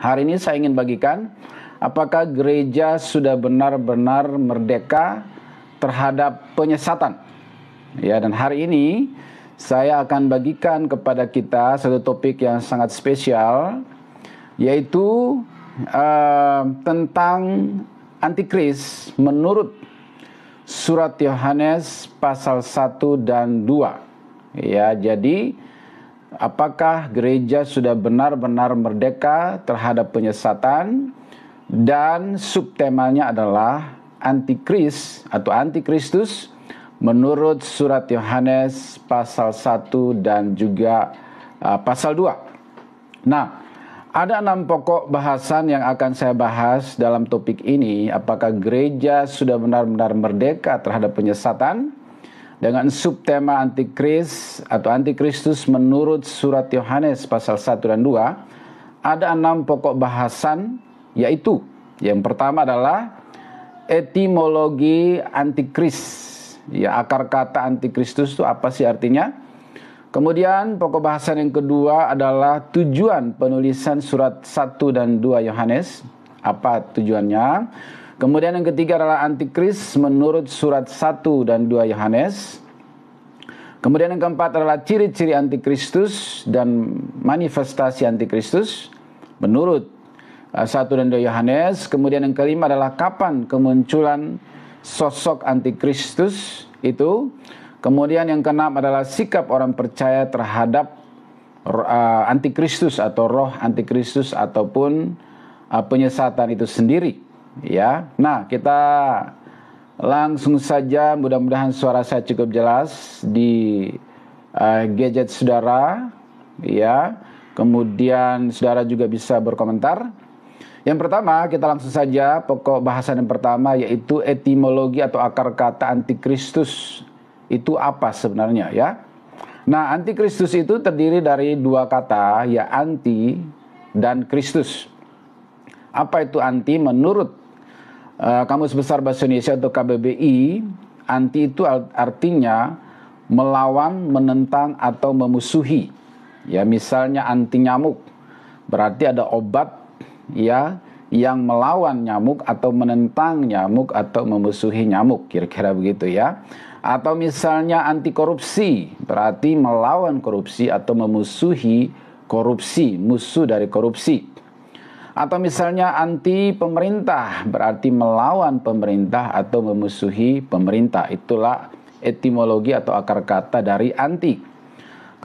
Hari ini saya ingin bagikan, apakah gereja sudah benar-benar merdeka terhadap penyesatan? Ya, dan hari ini saya akan bagikan kepada kita satu topik yang sangat spesial, yaitu tentang antikris menurut surat Yohanes pasal 1 dan 2. Ya, jadi apakah gereja sudah benar-benar merdeka terhadap penyesatan? Dan subtemanya adalah antikris atau antikristus menurut surat Yohanes pasal 1 dan juga pasal 2. Nah, ada 6 pokok bahasan yang akan saya bahas dalam topik ini. Apakah gereja sudah benar-benar merdeka terhadap penyesatan? Dengan subtema antikris atau antikristus menurut surat Yohanes pasal 1 dan 2, ada 6 pokok bahasan, yaitu yang pertama adalah etimologi antikris. Ya, akar kata antikristus itu apa sih artinya? Kemudian pokok bahasan yang kedua adalah tujuan penulisan surat 1 dan 2 Yohanes. Apa tujuannya? Kemudian yang ketiga adalah antikris menurut surat 1 dan 2 Yohanes. Kemudian yang keempat adalah ciri-ciri antikristus dan manifestasi antikristus menurut 1 dan 2 Yohanes. Kemudian yang kelima adalah kapan kemunculan sosok antikristus itu. Kemudian yang keenam adalah sikap orang percaya terhadap antikristus atau roh antikristus ataupun penyesatan itu sendiri. Ya, nah kita langsung saja, mudah-mudahan suara saya cukup jelas di gadget saudara, ya. Kemudian saudara juga bisa berkomentar. Yang pertama, kita langsung saja pokok bahasan yang pertama, yaitu etimologi atau akar kata antikristus. Itu apa sebenarnya, ya? Nah, antikristus itu terdiri dari 2 kata, ya, anti dan Kristus. Apa itu anti? Menurut Kamus Besar Bahasa Indonesia atau KBBI, anti itu artinya melawan, menentang atau memusuhi. Ya, misalnya anti nyamuk, berarti ada obat ya yang melawan nyamuk atau menentang nyamuk atau memusuhi nyamuk, kira-kira begitu ya. Atau misalnya anti korupsi, berarti melawan korupsi atau memusuhi korupsi, musuh dari korupsi. Atau misalnya anti pemerintah, berarti melawan pemerintah atau memusuhi pemerintah. Itulah etimologi atau akar kata dari anti.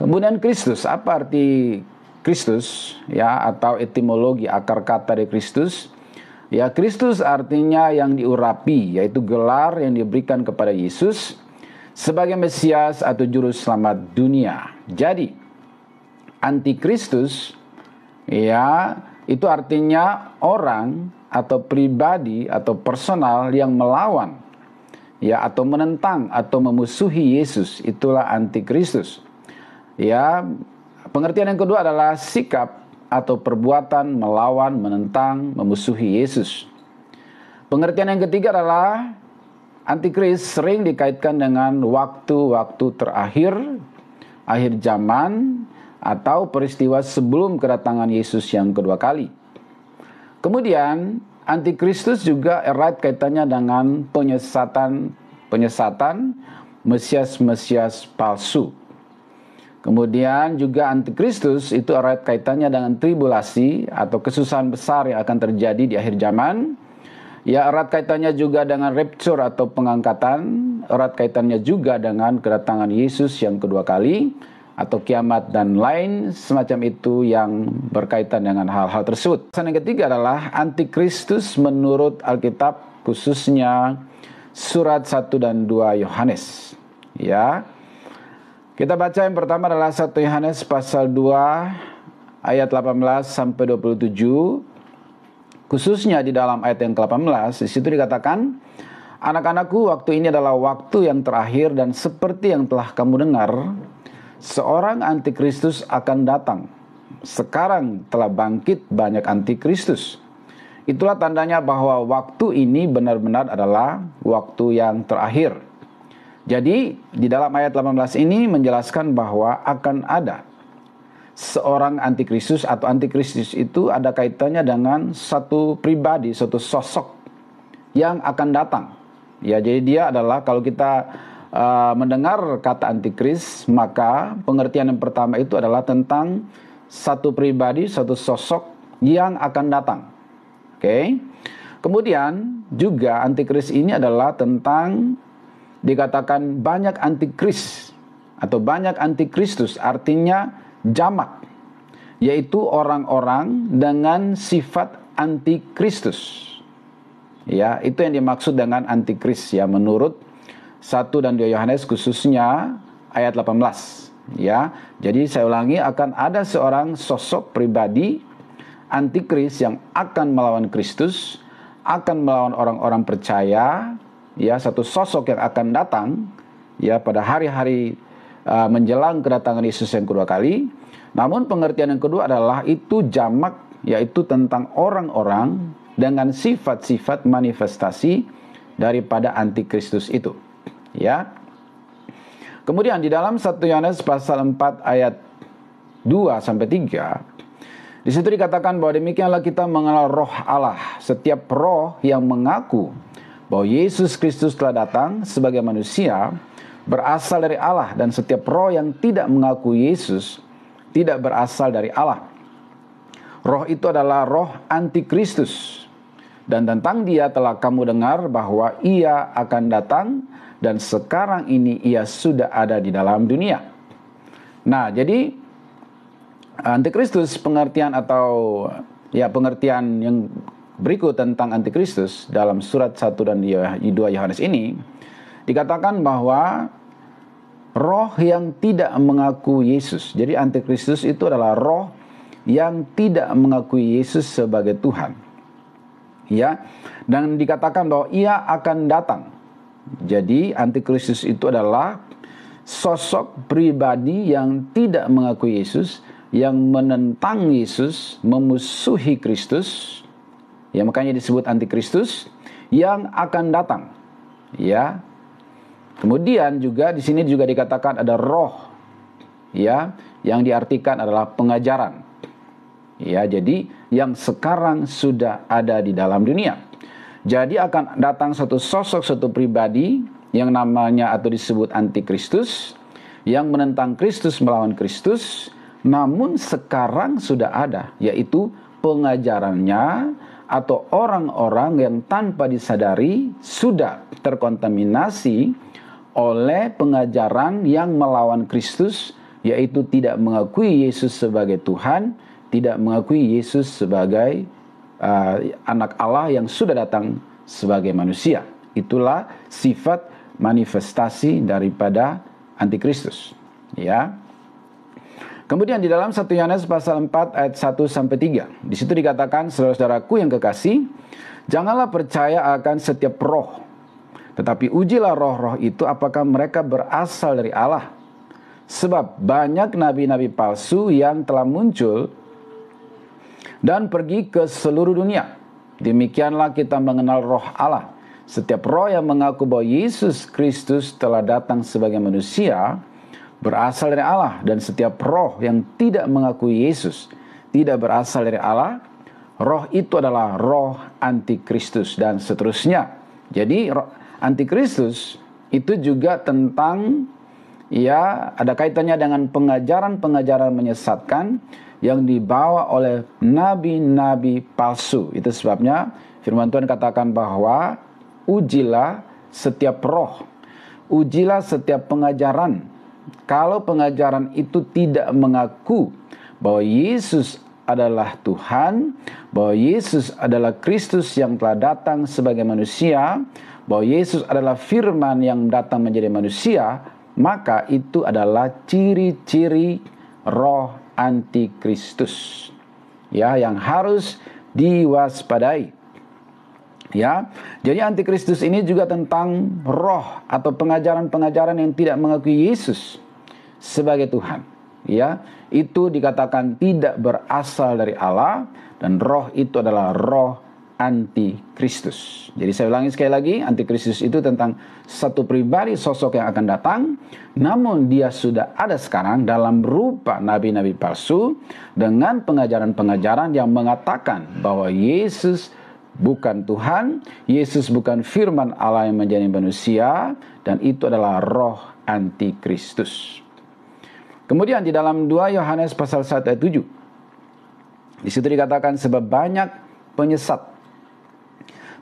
Kemudian Kristus, apa arti Kristus? Ya, atau etimologi akar kata dari Kristus? Ya, Kristus artinya yang diurapi, yaitu gelar yang diberikan kepada Yesus sebagai Mesias atau juru selamat dunia. Jadi, antikristus, ya, itu artinya orang atau pribadi atau personal yang melawan, ya, atau menentang atau memusuhi Yesus. Itulah antikristus. Ya, pengertian yang kedua adalah sikap atau perbuatan melawan, menentang, memusuhi Yesus. Pengertian yang ketiga adalah antikris sering dikaitkan dengan waktu-waktu terakhir, akhir zaman, atau peristiwa sebelum kedatangan Yesus yang kedua kali. Kemudian antikristus juga erat kaitannya dengan penyesatan, Mesias palsu. Kemudian juga antikristus itu erat kaitannya dengan tribulasi atau kesusahan besar yang akan terjadi di akhir zaman. Ya, erat kaitannya juga dengan rapture atau pengangkatan, erat kaitannya juga dengan kedatangan Yesus yang kedua kali, atau kiamat dan lain semacam itu yang berkaitan dengan hal-hal tersebut. Yang ketiga adalah antikristus menurut Alkitab, khususnya surat 1 dan 2 Yohanes. Ya, kita baca yang pertama adalah 1 Yohanes pasal 2 ayat 18 sampai 27. Khususnya di dalam ayat yang ke-18, di situ dikatakan, anak-anakku, waktu ini adalah waktu yang terakhir, dan seperti yang telah kamu dengar, seorang antikristus akan datang. Sekarang telah bangkit banyak antikristus. Itulah tandanya bahwa waktu ini benar-benar adalah waktu yang terakhir. Jadi di dalam ayat 18 ini menjelaskan bahwa akan ada seorang antikristus, atau antikristus itu ada kaitannya dengan satu pribadi, satu sosok yang akan datang. Ya, jadi dia adalah, kalau kita mendengar kata antikris, maka pengertian yang pertama itu adalah tentang satu pribadi, satu sosok yang akan datang. Oke. Kemudian juga antikris ini adalah tentang, dikatakan banyak antikris atau banyak antikristus, artinya jamak, yaitu orang-orang dengan sifat antikristus. Ya, itu yang dimaksud dengan antikris ya, menurut 1 dan 2 Yohanes khususnya ayat 18. Ya, jadi saya ulangi, akan ada seorang sosok pribadi antikris yang akan melawan Kristus, akan melawan orang-orang percaya, ya, satu sosok yang akan datang ya pada hari-hari menjelang kedatangan Yesus yang kedua kali. Namun pengertian yang kedua adalah itu jamak, yaitu tentang orang-orang dengan sifat-sifat manifestasi daripada antikristus itu. Ya. Kemudian di dalam 1 Yohanes pasal 4 ayat 2 sampai 3, di situ dikatakan bahwa demikianlah kita mengenal roh Allah. Setiap roh yang mengaku bahwa Yesus Kristus telah datang sebagai manusia berasal dari Allah, dan setiap roh yang tidak mengaku Yesus tidak berasal dari Allah. Roh itu adalah roh antikristus, dan tentang dia telah kamu dengar bahwa ia akan datang, dan sekarang ini ia sudah ada di dalam dunia. Nah, jadi antikristus, pengertian atau ya pengertian yang berikut tentang antikristus dalam surat 1 dan 2 Yohanes ini dikatakan bahwa roh yang tidak mengaku Yesus. Jadi antikristus itu adalah roh yang tidak mengakui Yesus sebagai Tuhan. Ya, dan dikatakan bahwa ia akan datang. Jadi antikristus itu adalah sosok pribadi yang tidak mengakui Yesus, yang menentang Yesus, memusuhi Kristus. Ya, makanya disebut antikristus yang akan datang. Ya. Kemudian juga di sini juga dikatakan ada roh, ya, yang diartikan adalah pengajaran. Ya, jadi yang sekarang sudah ada di dalam dunia. Jadi akan datang satu sosok, satu pribadi yang namanya atau disebut antikristus, yang menentang Kristus, melawan Kristus, namun sekarang sudah ada, yaitu pengajarannya atau orang-orang yang tanpa disadari sudah terkontaminasi oleh pengajaran yang melawan Kristus, yaitu tidak mengakui Yesus sebagai Tuhan, tidak mengakui Yesus sebagai anak Allah yang sudah datang sebagai manusia. Itulah sifat manifestasi daripada antikristus. Ya. Kemudian di dalam 1 Yohanes pasal 4 ayat 1 sampai 3, di situ dikatakan, saudara-saudaraku yang kekasih, janganlah percaya akan setiap roh, tetapi ujilah roh-roh itu apakah mereka berasal dari Allah. Sebab banyak nabi-nabi palsu yang telah muncul dan pergi ke seluruh dunia. Demikianlah kita mengenal roh Allah. Setiap roh yang mengaku bahwa Yesus Kristus telah datang sebagai manusia berasal dari Allah, dan setiap roh yang tidak mengakui Yesus tidak berasal dari Allah. Roh itu adalah roh antikristus dan seterusnya. Jadi antikristus itu juga tentang, ya, ada kaitannya dengan pengajaran-pengajaran menyesatkan yang dibawa oleh nabi-nabi palsu. Itu sebabnya firman Tuhan katakan bahwa ujilah setiap roh, ujilah setiap pengajaran. Kalau pengajaran itu tidak mengaku bahwa Yesus adalah Tuhan, bahwa Yesus adalah Kristus yang telah datang sebagai manusia, bahwa Yesus adalah firman yang datang menjadi manusia, maka itu adalah ciri-ciri roh antikristus, ya, yang harus diwaspadai. Ya, jadi antikristus ini juga tentang roh atau pengajaran-pengajaran yang tidak mengakui Yesus sebagai Tuhan. Ya, itu dikatakan tidak berasal dari Allah, dan roh itu adalah roh antikristus. Jadi saya ulangi sekali lagi, antikristus itu tentang satu pribadi sosok yang akan datang, namun dia sudah ada sekarang dalam rupa nabi-nabi palsu dengan pengajaran-pengajaran yang mengatakan bahwa Yesus bukan Tuhan, Yesus bukan firman Allah yang menjadi manusia, dan itu adalah roh antikristus. Kemudian di dalam 2 Yohanes pasal 1 ayat 7, di situ dikatakan sebab banyak penyesat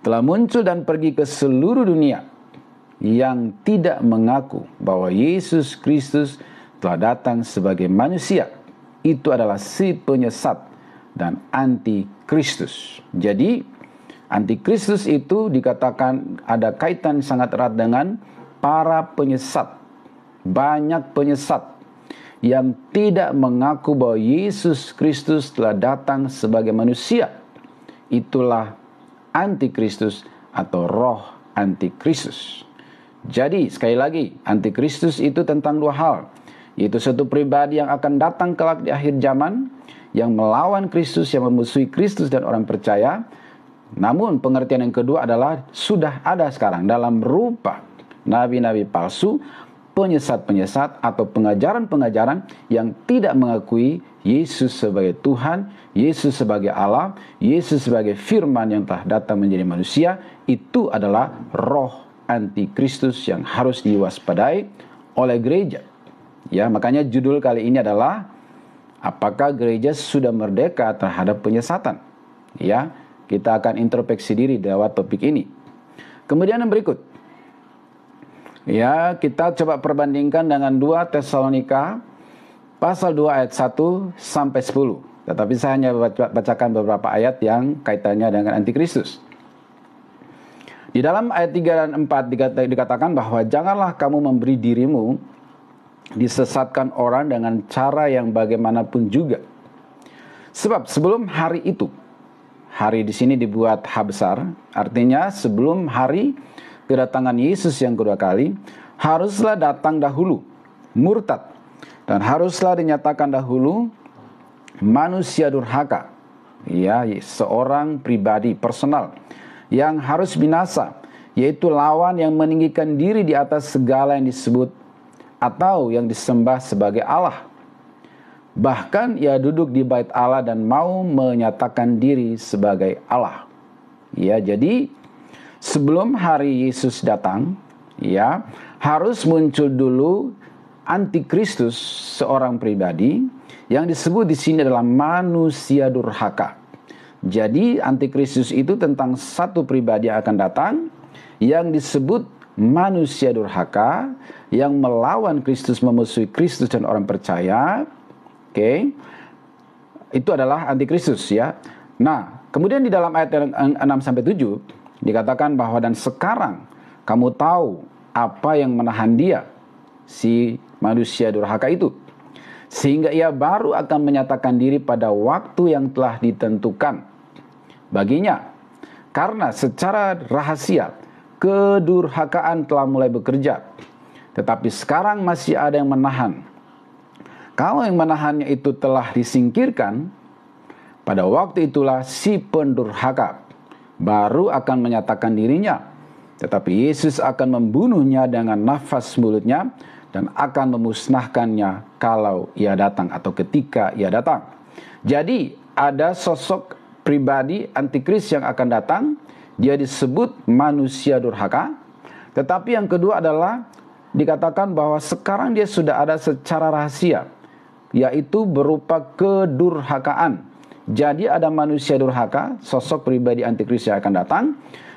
telah muncul dan pergi ke seluruh dunia yang tidak mengaku bahwa Yesus Kristus telah datang sebagai manusia. Itu adalah si penyesat dan antikristus. Jadi antikristus itu dikatakan ada kaitan sangat erat dengan para penyesat. Banyak penyesat yang tidak mengaku bahwa Yesus Kristus telah datang sebagai manusia. Itulah antikristus atau roh antikristus. Jadi sekali lagi, antikristus itu tentang dua hal, yaitu satu pribadi yang akan datang kelak di akhir zaman, yang melawan Kristus, yang memusuhi Kristus dan orang percaya. Namun pengertian yang kedua adalah sudah ada sekarang dalam rupa nabi-nabi palsu, penyesat-penyesat atau pengajaran-pengajaran yang tidak mengakui Yesus sebagai Tuhan, Yesus sebagai Allah, Yesus sebagai firman yang telah datang menjadi manusia. Itu adalah roh antikristus yang harus diwaspadai oleh gereja. Ya, makanya judul kali ini adalah apakah gereja sudah merdeka terhadap penyesatan? Ya, kita akan introspeksi diri lewat topik ini. Kemudian yang berikut, ya, kita coba perbandingkan dengan 2 Tesalonika pasal 2 ayat 1 sampai 10. Tetapi saya hanya bacakan beberapa ayat yang kaitannya dengan antikristus. Di dalam ayat 3 dan 4 dikatakan bahwa janganlah kamu memberi dirimu disesatkan orang dengan cara yang bagaimanapun juga. Sebab sebelum hari itu, hari di sini dibuat H besar, artinya sebelum hari kedatangan Yesus yang kedua kali, haruslah datang dahulu murtad, dan haruslah dinyatakan dahulu manusia durhaka, ya, seorang pribadi personal yang harus binasa, yaitu lawan yang meninggikan diri di atas segala yang disebut atau yang disembah sebagai Allah. Bahkan ia duduk di bait Allah dan mau menyatakan diri sebagai Allah. Ya, jadi sebelum hari Yesus datang, ya, harus muncul dulu antikristus, seorang pribadi yang disebut di sini adalah manusia durhaka. Jadi antikristus itu tentang satu pribadi yang akan datang yang disebut manusia durhaka, yang melawan Kristus, memusuhi Kristus dan orang percaya. Oke. Itu adalah antikristus, ya. Nah, kemudian di dalam ayat 6 sampai 7 dikatakan bahwa dan sekarang kamu tahu apa yang menahan dia, si manusia durhaka itu, sehingga ia baru akan menyatakan diri pada waktu yang telah ditentukan baginya. Karena secara rahasia kedurhakaan telah mulai bekerja, tetapi sekarang masih ada yang menahan. Kalau yang menahannya itu telah disingkirkan, pada waktu itulah si pendurhaka baru akan menyatakan dirinya. Tetapi Yesus akan membunuhnya dengan nafas mulutnya dan akan memusnahkannya kalau ia datang atau ketika ia datang. Jadi ada sosok pribadi antikris yang akan datang. Dia disebut manusia durhaka. Tetapi yang kedua adalah dikatakan bahwa sekarang dia sudah ada secara rahasia, yaitu berupa kedurhakaan. Jadi ada manusia durhaka, sosok pribadi antikris yang akan datang.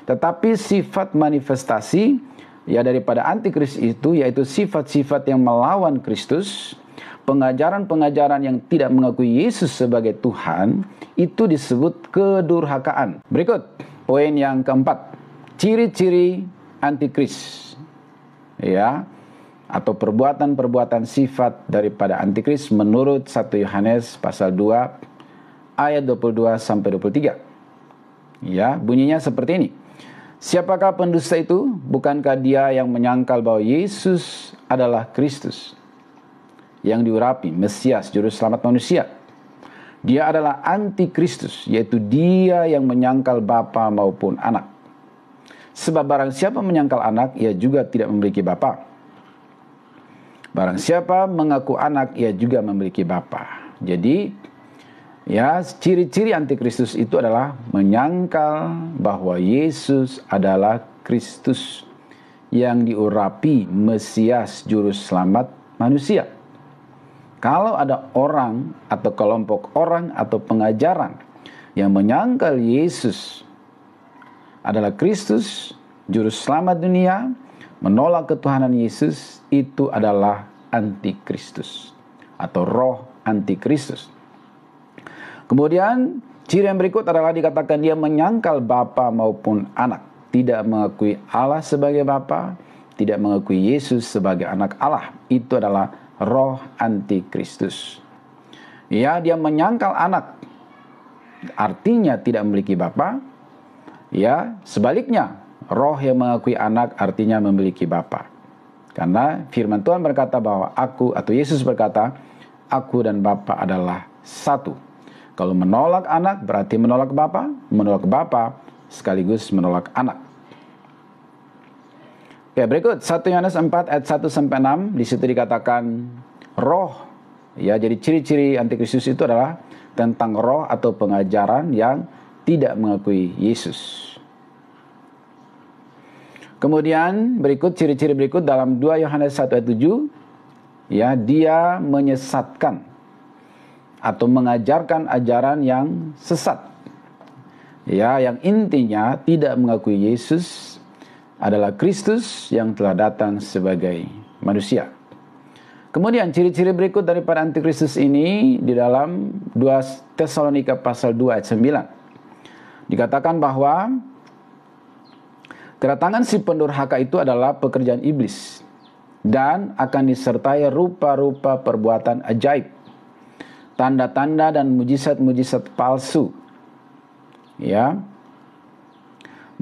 Tetapi sifat manifestasi ya daripada antikris itu, yaitu sifat-sifat yang melawan Kristus, pengajaran-pengajaran yang tidak mengakui Yesus sebagai Tuhan, itu disebut kedurhakaan. Berikut poin yang keempat, ciri-ciri antikris, ya, atau perbuatan-perbuatan sifat daripada antikris menurut 1 Yohanes pasal 2 ayat 22 sampai 23. Ya, bunyinya seperti ini. Siapakah pendusta itu? Bukankah dia yang menyangkal bahwa Yesus adalah Kristus, yang diurapi, Mesias, Juru Selamat manusia? Dia adalah antikristus, yaitu dia yang menyangkal Bapa maupun anak. Sebab barang siapa menyangkal anak, ia juga tidak memiliki Bapa. Barang siapa mengaku anak, ia juga memiliki Bapa. Jadi, ya, ciri-ciri antikristus itu adalah menyangkal bahwa Yesus adalah Kristus yang diurapi Mesias juru selamat manusia. Kalau ada orang atau kelompok orang atau pengajaran yang menyangkal Yesus adalah Kristus, juru selamat dunia, menolak ketuhanan Yesus, itu adalah antikristus atau roh antikristus. Kemudian ciri yang berikut adalah dikatakan dia menyangkal Bapa maupun anak, tidak mengakui Allah sebagai Bapa, tidak mengakui Yesus sebagai anak Allah. Itu adalah roh antikristus. Ya, dia menyangkal anak, artinya tidak memiliki Bapa. Ya, sebaliknya, roh yang mengakui anak artinya memiliki Bapa. Karena firman Tuhan berkata bahwa aku atau Yesus berkata, aku dan Bapa adalah satu. Kalau menolak anak berarti menolak Bapa sekaligus menolak anak. Ya, berikut 1 Yohanes 4 ayat 1 sampai 6, di situ dikatakan roh. Ya, jadi ciri-ciri antikristus itu adalah tentang roh atau pengajaran yang tidak mengakui Yesus. Kemudian berikut ciri-ciri berikut dalam 2 Yohanes 1 ayat 7, ya, dia menyesatkan atau mengajarkan ajaran yang sesat. Ya, yang intinya tidak mengakui Yesus adalah Kristus yang telah datang sebagai manusia. Kemudian ciri-ciri berikut daripada antikristus ini di dalam 2 Tesalonika pasal 2 ayat 9. Dikatakan bahwa kedatangan si pendurhaka itu adalah pekerjaan iblis dan akan disertai rupa-rupa perbuatan ajaib, tanda-tanda dan mujizat-mujizat palsu. Ya,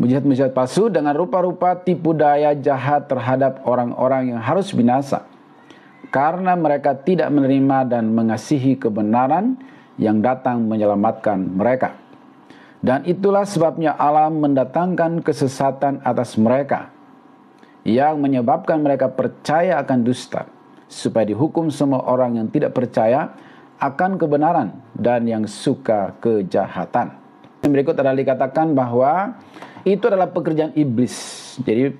mujizat-mujizat palsu dengan rupa-rupa tipu daya jahat terhadap orang-orang yang harus binasa, karena mereka tidak menerima dan mengasihi kebenaran yang datang menyelamatkan mereka. Dan itulah sebabnya Allah mendatangkan kesesatan atas mereka, yang menyebabkan mereka percaya akan dusta, supaya dihukum semua orang yang tidak percaya akan kebenaran dan yang suka kejahatan. Yang berikut adalah dikatakan bahwa itu adalah pekerjaan iblis. Jadi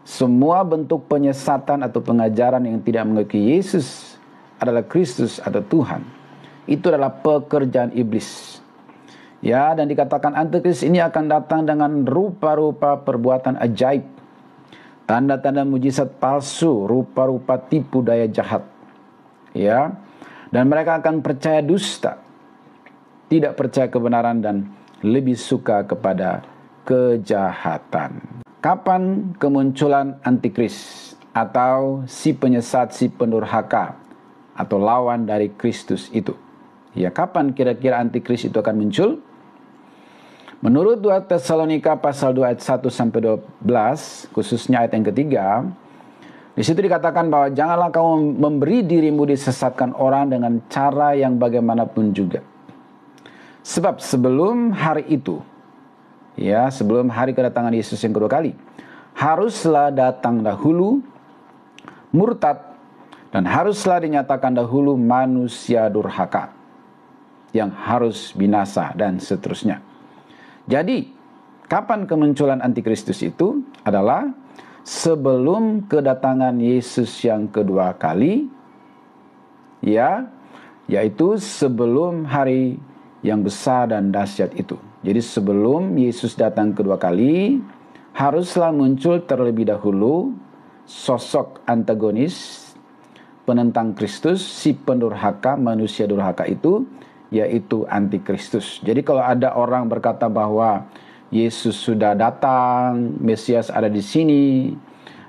semua bentuk penyesatan atau pengajaran yang tidak mengakui Yesus adalah Kristus atau Tuhan, itu adalah pekerjaan iblis. Ya, dan dikatakan antikristus ini akan datang dengan rupa-rupa perbuatan ajaib, tanda-tanda mujizat palsu, rupa-rupa tipu daya jahat. Ya, dan mereka akan percaya dusta, tidak percaya kebenaran dan lebih suka kepada kejahatan. Kapan kemunculan antikris atau si penyesat, si pendurhaka atau lawan dari Kristus itu? Ya, kapan kira-kira antikris itu akan muncul? Menurut 2 Tesalonika pasal 2 ayat 1 sampai 12, khususnya ayat yang ketiga, di situ dikatakan bahwa janganlah kamu memberi dirimu disesatkan orang dengan cara yang bagaimanapun juga. Sebab sebelum hari itu, ya, sebelum hari kedatangan Yesus yang kedua kali, haruslah datang dahulu murtad dan haruslah dinyatakan dahulu manusia durhaka yang harus binasa dan seterusnya. Jadi, kapan kemunculan antikristus itu adalah sebelum kedatangan Yesus yang kedua kali, ya, yaitu sebelum hari yang besar dan dahsyat itu. Jadi sebelum Yesus datang kedua kali, haruslah muncul terlebih dahulu sosok antagonis, penentang Kristus, si pendurhaka, manusia durhaka itu, yaitu antikristus. Jadi kalau ada orang berkata bahwa Yesus sudah datang, Mesias ada di sini,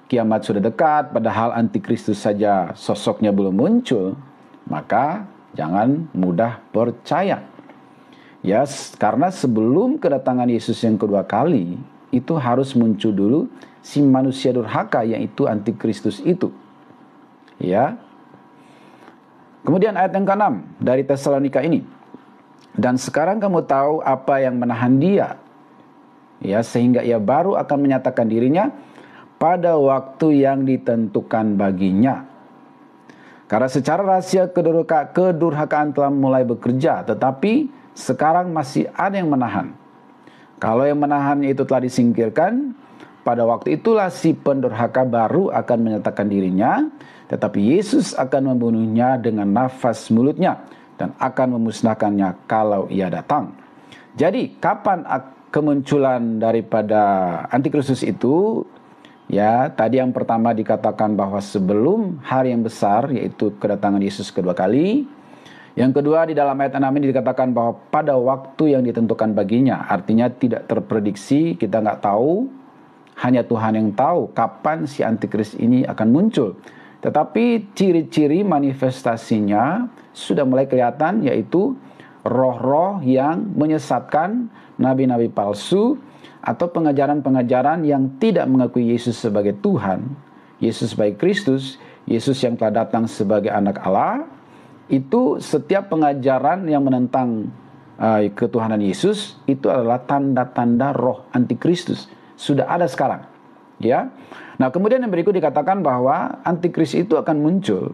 kiamat sudah dekat, padahal antikristus saja sosoknya belum muncul, maka jangan mudah percaya. Ya, karena sebelum kedatangan Yesus yang kedua kali, itu harus muncul dulu si manusia durhaka, yaitu antikristus itu. Ya. Kemudian ayat yang ke-6 dari Tesalonika ini. Dan sekarang kamu tahu apa yang menahan dia, ya, sehingga ia baru akan menyatakan dirinya pada waktu yang ditentukan baginya. Karena secara rahasia kedurhakaan telah mulai bekerja, tetapi sekarang masih ada yang menahan. Kalau yang menahannya itu telah disingkirkan, pada waktu itulah si pendurhaka baru akan menyatakan dirinya, tetapi Yesus akan membunuhnya dengan nafas mulutnya dan akan memusnahkannya kalau ia datang. Jadi kapan kemunculan daripada antikristus itu? Ya, tadi yang pertama dikatakan bahwa sebelum hari yang besar, yaitu kedatangan Yesus kedua kali. Yang kedua, di dalam ayat 6 ini dikatakan bahwa pada waktu yang ditentukan baginya. Artinya tidak terprediksi, kita nggak tahu. Hanya Tuhan yang tahu kapan si antikris ini akan muncul. Tetapi ciri-ciri manifestasinya sudah mulai kelihatan, yaitu roh-roh yang menyesatkan, nabi-nabi palsu, atau pengajaran-pengajaran yang tidak mengakui Yesus sebagai Tuhan, Yesus sebagai Kristus, Yesus yang telah datang sebagai anak Allah. Itu setiap pengajaran yang menentang ketuhanan Yesus itu adalah tanda-tanda roh antikristus. Sudah ada sekarang, ya. Nah, kemudian yang berikut dikatakan bahwa antikris itu akan muncul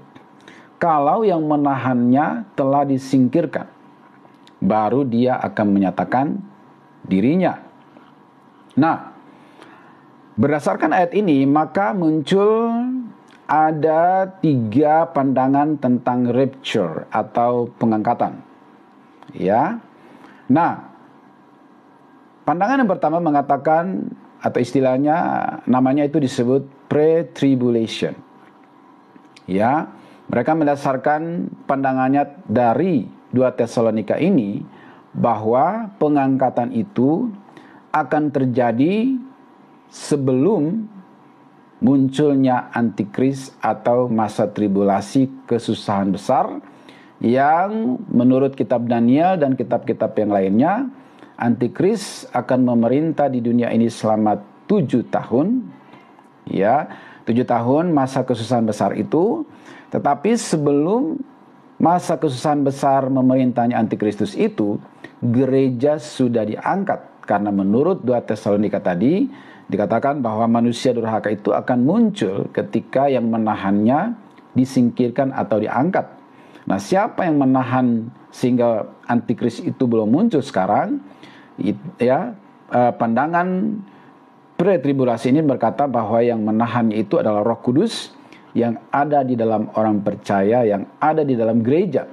kalau yang menahannya telah disingkirkan. Baru dia akan menyatakan dirinya. Nah, berdasarkan ayat ini, maka muncul ada 3 pandangan tentang rapture atau pengangkatan. Ya. Nah, pandangan yang pertama mengatakan, atau istilahnya namanya itu disebut pre-tribulation. Ya, mereka mendasarkan pandangannya dari 2 Tesalonika ini bahwa pengangkatan itu akan terjadi sebelum munculnya antikris atau masa tribulasi kesusahan besar yang menurut kitab Daniel dan kitab-kitab yang lainnya, antikris akan memerintah di dunia ini selama 7 tahun. Ya, 7 tahun masa kesusahan besar itu. Tetapi sebelum masa kesusahan besar memerintahnya antikristus itu, gereja sudah diangkat. Karena menurut 2 Tesalonika tadi, dikatakan bahwa manusia durhaka itu akan muncul ketika yang menahannya disingkirkan atau diangkat. Nah, siapa yang menahan sehingga antikris itu belum muncul sekarang? Ya, pandangan pre-tribulasi ini berkata bahwa yang menahannya itu adalah Roh Kudus yang ada di dalam orang percaya, yang ada di dalam gereja.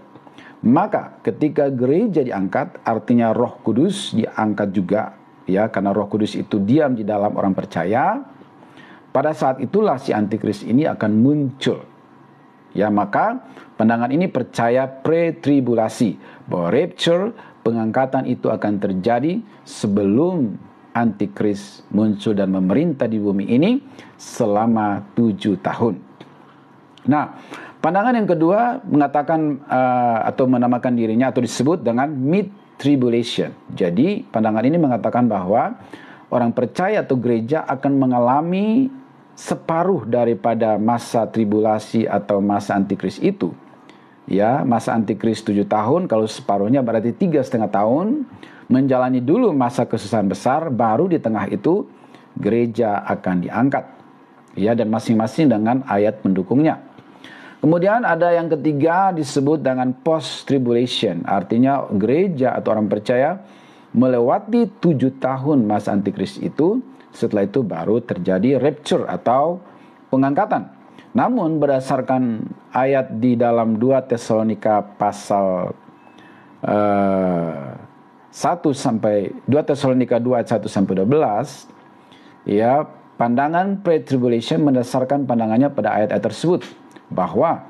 Maka ketika gereja diangkat, artinya Roh Kudus diangkat juga, ya, karena Roh Kudus itu diam di dalam orang percaya. Pada saat itulah si antikris ini akan muncul. Ya, maka pandangan ini percaya pre-tribulasi, bahwa rapture, pengangkatan itu akan terjadi sebelum antikris muncul dan memerintah di bumi ini selama 7 tahun. Nah, pandangan yang kedua mengatakan atau menamakan dirinya atau disebut dengan mid-tribulation. Jadi pandangan ini mengatakan bahwa orang percaya atau gereja akan mengalami separuh daripada masa tribulasi atau masa antikris itu. Ya, masa antikris 7 tahun, kalau separuhnya berarti 3,5 tahun, menjalani dulu masa kesusahan besar, baru di tengah itu gereja akan diangkat. Ya, dan masing-masing dengan ayat pendukungnya. Kemudian ada yang ketiga disebut dengan post-tribulation, artinya gereja atau orang percaya melewati 7 tahun masa antikris itu, setelah itu baru terjadi rapture atau pengangkatan. Namun berdasarkan ayat di dalam 2 Tesalonika pasal 2 Tesalonika 2 ayat 1 sampai 12, ya, pandangan pre-tribulation mendasarkan pandangannya pada ayat-ayat tersebut, bahwa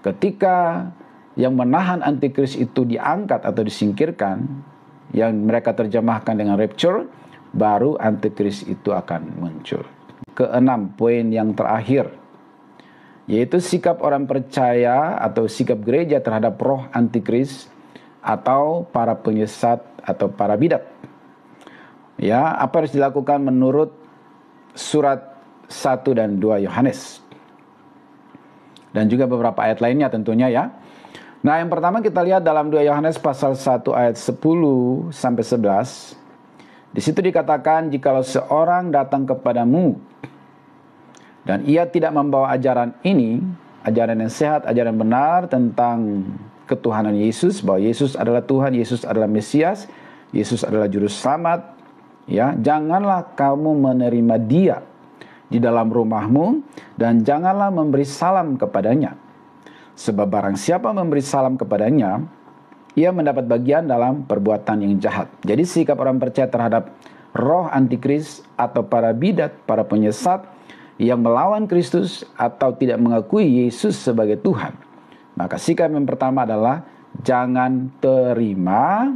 ketika yang menahan antikris itu diangkat atau disingkirkan, yang mereka terjemahkan dengan rapture, baru antikris itu akan muncul. Keenam, poin yang terakhir, yaitu sikap orang percaya atau sikap gereja terhadap roh antikris atau para penyesat atau para bidat. Ya, apa harus dilakukan menurut surat 1 dan 2 Yohanes. Dan juga beberapa ayat lainnya tentunya, ya. Nah, yang pertama kita lihat dalam 2 Yohanes pasal 1 ayat 10 sampai 11. Di situ dikatakan, jikalau seorang datang kepadamu dan ia tidak membawa ajaran ini, ajaran yang sehat, ajaran benar tentang ketuhanan Yesus, bahwa Yesus adalah Tuhan, Yesus adalah Mesias, Yesus adalah juru selamat, ya, janganlah kamu menerima dia di dalam rumahmu dan janganlah memberi salam kepadanya. Sebab barang siapa memberi salam kepadanya, ia mendapat bagian dalam perbuatan yang jahat. Jadi sikap orang percaya terhadap roh antikris atau para bidat, para penyesat yang melawan Kristus atau tidak mengakui Yesus sebagai Tuhan. Maka sikap yang pertama adalah jangan terima.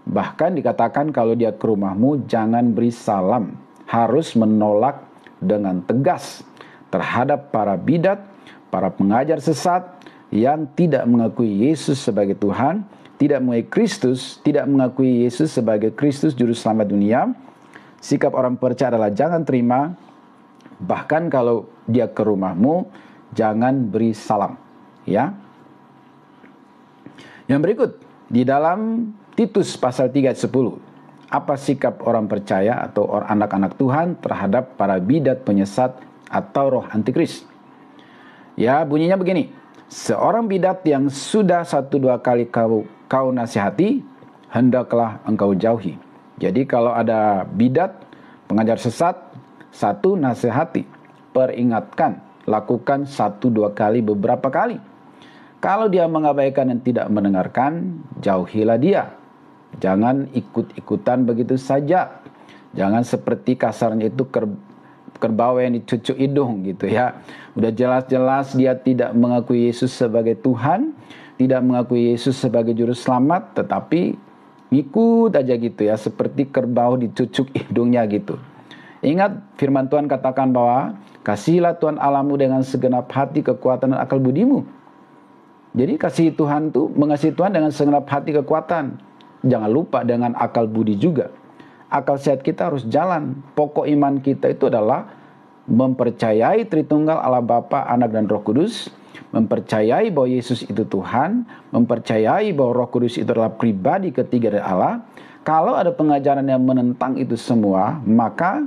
Bahkan dikatakan kalau dia ke rumahmu jangan beri salam. Harus menolak dengan tegas terhadap para bidat, para pengajar sesat yang tidak mengakui Yesus sebagai Tuhan, tidak mengakui Kristus, tidak mengakui Yesus sebagai Kristus juru selamat dunia. Sikap orang percaya adalah jangan terima. Bahkan kalau dia ke rumahmu jangan beri salam, ya. Yang berikut di dalam Titus pasal 3 ayat 10. Apa sikap orang percaya atau anak-anak Tuhan terhadap para bidat penyesat atau roh antikris? Ya, bunyinya begini. Seorang bidat yang sudah 1-2 kali kau nasihati, hendaklah engkau jauhi. Jadi kalau ada bidat, pengajar sesat, 1, nasihati, peringatkan, lakukan 1-2 kali, beberapa kali. Kalau dia mengabaikan dan tidak mendengarkan, jauhilah dia. Jangan ikut-ikutan begitu saja. Jangan seperti kasarnya itu kerbau yang dicucuk hidung gitu ya. Udah jelas-jelas dia tidak mengakui Yesus sebagai Tuhan, tidak mengakui Yesus sebagai juru selamat, tetapi ngikut aja gitu ya, seperti kerbau dicucuk hidungnya gitu. Ingat firman Tuhan katakan bahwa kasihilah Tuhan Allahmu dengan segenap hati, kekuatan dan akal budimu. Jadi kasih Tuhan tuh, mengasihi Tuhan dengan segenap hati, kekuatan. Jangan lupa dengan akal budi juga. Akal sehat kita harus jalan. Pokok iman kita itu adalah mempercayai Tritunggal Allah Bapa, Anak dan Roh Kudus, mempercayai bahwa Yesus itu Tuhan, mempercayai bahwa Roh Kudus itu adalah pribadi ketiga dari Allah. Kalau ada pengajaran yang menentang itu semua, maka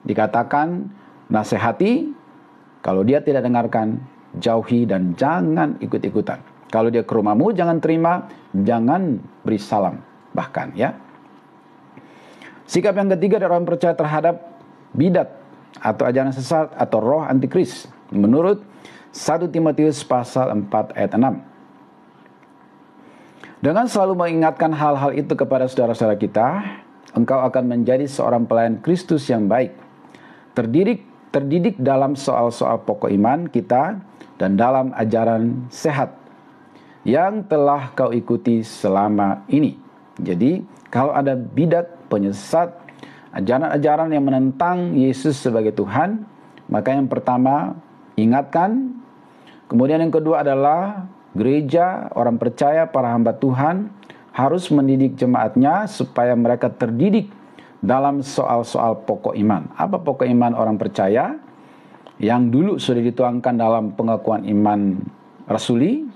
dikatakan nasihati. Kalau dia tidak dengarkan, jauhi dan jangan ikut-ikutan. Kalau dia ke rumahmu jangan terima, jangan beri salam bahkan, ya. Sikap yang ketiga dari orang percaya terhadap bidat atau ajaran sesat atau roh antikris menurut 1 Timotius pasal 4 ayat 6. Dengan selalu mengingatkan hal-hal itu kepada saudara-saudara kita, engkau akan menjadi seorang pelayan Kristus yang baik, terdidik dalam soal-soal pokok iman kita dan dalam ajaran sehat yang telah kau ikuti selama ini. Jadi kalau ada bidat, penyesat, ajaran-ajaran yang menentang Yesus sebagai Tuhan, maka yang pertama ingatkan. Kemudian yang kedua adalah gereja, orang percaya, para hamba Tuhan harus mendidik jemaatnya supaya mereka terdidik dalam soal-soal pokok iman. Apa pokok iman orang percaya? Yang dulu sudah dituangkan dalam pengakuan iman rasuli,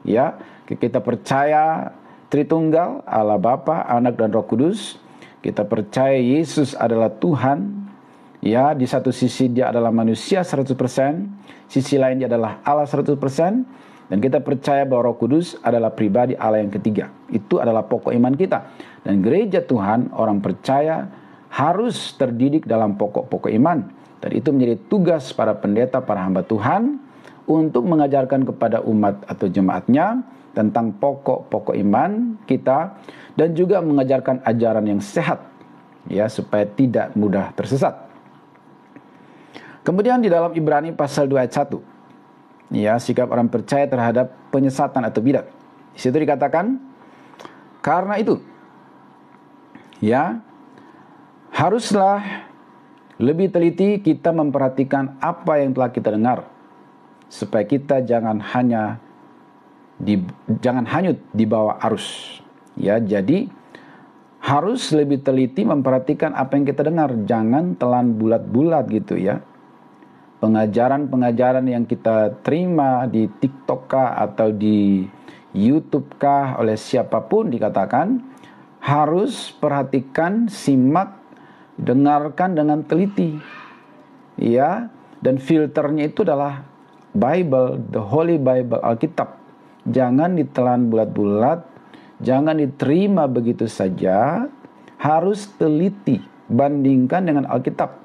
ya. Kita percaya Tritunggal, Allah Bapa, Anak dan Roh Kudus. Kita percaya Yesus adalah Tuhan. Ya, di satu sisi dia adalah manusia 100%, sisi lain dia adalah Allah 100%, dan kita percaya bahwa Roh Kudus adalah pribadi Allah yang ketiga. Itu adalah pokok iman kita. Dan gereja Tuhan, orang percaya harus terdidik dalam pokok-pokok iman. Dan itu menjadi tugas para pendeta, para hamba Tuhan untuk mengajarkan kepada umat atau jemaatnya tentang pokok-pokok iman kita dan juga mengajarkan ajaran yang sehat, ya, supaya tidak mudah tersesat. Kemudian di dalam Ibrani pasal 2 ayat 1, ya, sikap orang percaya terhadap penyesatan atau bidat. Di situ dikatakan, karena itu, ya, haruslah lebih teliti kita memperhatikan apa yang telah kita dengar, supaya kita jangan hanyut di bawah arus. Ya, jadi harus lebih teliti memperhatikan apa yang kita dengar, jangan telan bulat-bulat gitu ya. pengajaran-pengajaran yang kita terima di TikTok kah atau di YouTube kah oleh siapapun dikatakan, harus perhatikan, simak, dengarkan dengan teliti. Ya, dan filternya itu adalah Bible, the Holy Bible, Alkitab. Jangan ditelan bulat-bulat, jangan diterima begitu saja, harus teliti, bandingkan dengan Alkitab.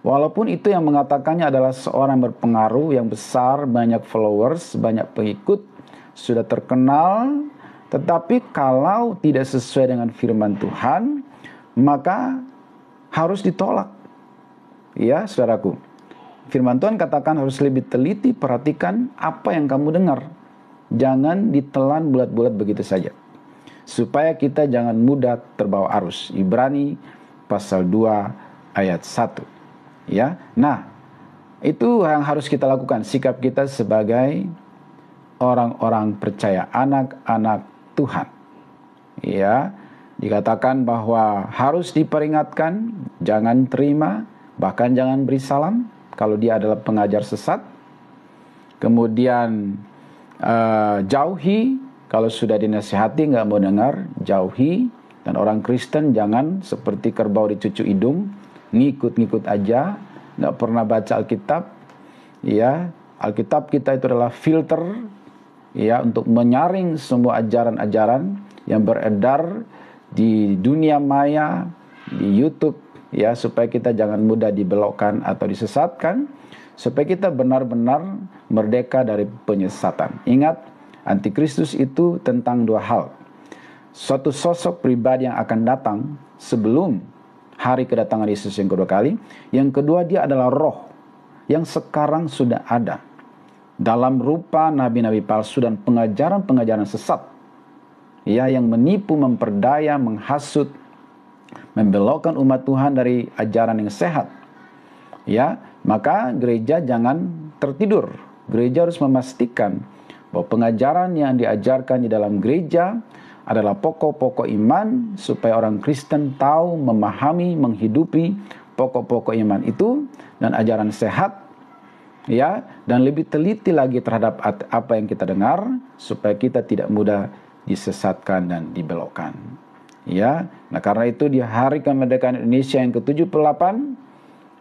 Walaupun itu yang mengatakannya adalah seorang berpengaruh yang besar, banyak followers, banyak pengikut, sudah terkenal, tetapi kalau tidak sesuai dengan firman Tuhan, maka harus ditolak. Ya, saudaraku. Firman Tuhan katakan harus lebih teliti, perhatikan apa yang kamu dengar. Jangan ditelan bulat-bulat begitu saja. Supaya kita jangan mudah terbawa arus. Ibrani pasal 2 ayat 1. Ya, nah itu yang harus kita lakukan, sikap kita sebagai orang-orang percaya, anak-anak Tuhan. Ya, dikatakan bahwa harus diperingatkan, jangan terima, bahkan jangan beri salam kalau dia adalah pengajar sesat. Kemudian jauhi, kalau sudah dinasihati nggak mau dengar, jauhi. Dan orang Kristen jangan seperti kerbau dicucuk hidung, ngikut-ngikut aja, nggak pernah baca Alkitab. Ya, Alkitab kita itu adalah filter, ya, untuk menyaring semua ajaran-ajaran yang beredar di dunia maya, di YouTube, ya, supaya kita jangan mudah dibelokkan atau disesatkan, supaya kita benar-benar merdeka dari penyesatan. Ingat, antikristus itu tentang dua hal. Suatu sosok pribadi yang akan datang sebelum hari kedatangan Yesus yang kedua kali. Yang kedua, dia adalah roh yang sekarang sudah ada dalam rupa nabi-nabi palsu dan pengajaran-pengajaran sesat, ya, yang menipu, memperdaya, menghasut, membelokkan umat Tuhan dari ajaran yang sehat. Ya, maka gereja jangan tertidur. Gereja harus memastikan bahwa pengajaran yang diajarkan di dalam gereja adalah pokok-pokok iman, supaya orang Kristen tahu, memahami, menghidupi pokok-pokok iman itu dan ajaran sehat, ya, dan lebih teliti lagi terhadap apa yang kita dengar, supaya kita tidak mudah disesatkan dan dibelokkan. Ya, nah karena itu di hari kemerdekaan Indonesia yang ke-78,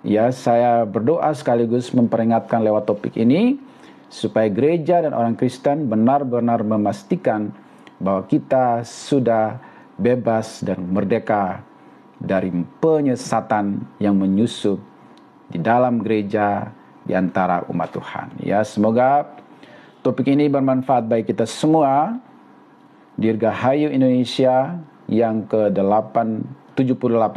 ya, saya berdoa sekaligus memperingatkan lewat topik ini, supaya gereja dan orang Kristen benar-benar memastikan bahwa kita sudah bebas dan merdeka dari penyesatan yang menyusup di dalam gereja, di antara umat Tuhan. Ya, semoga topik ini bermanfaat bagi kita semua. Dirgahayu Indonesia yang ke-78,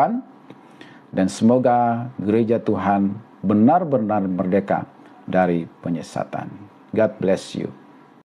dan semoga gereja Tuhan benar-benar merdeka dari penyesatan. God bless you.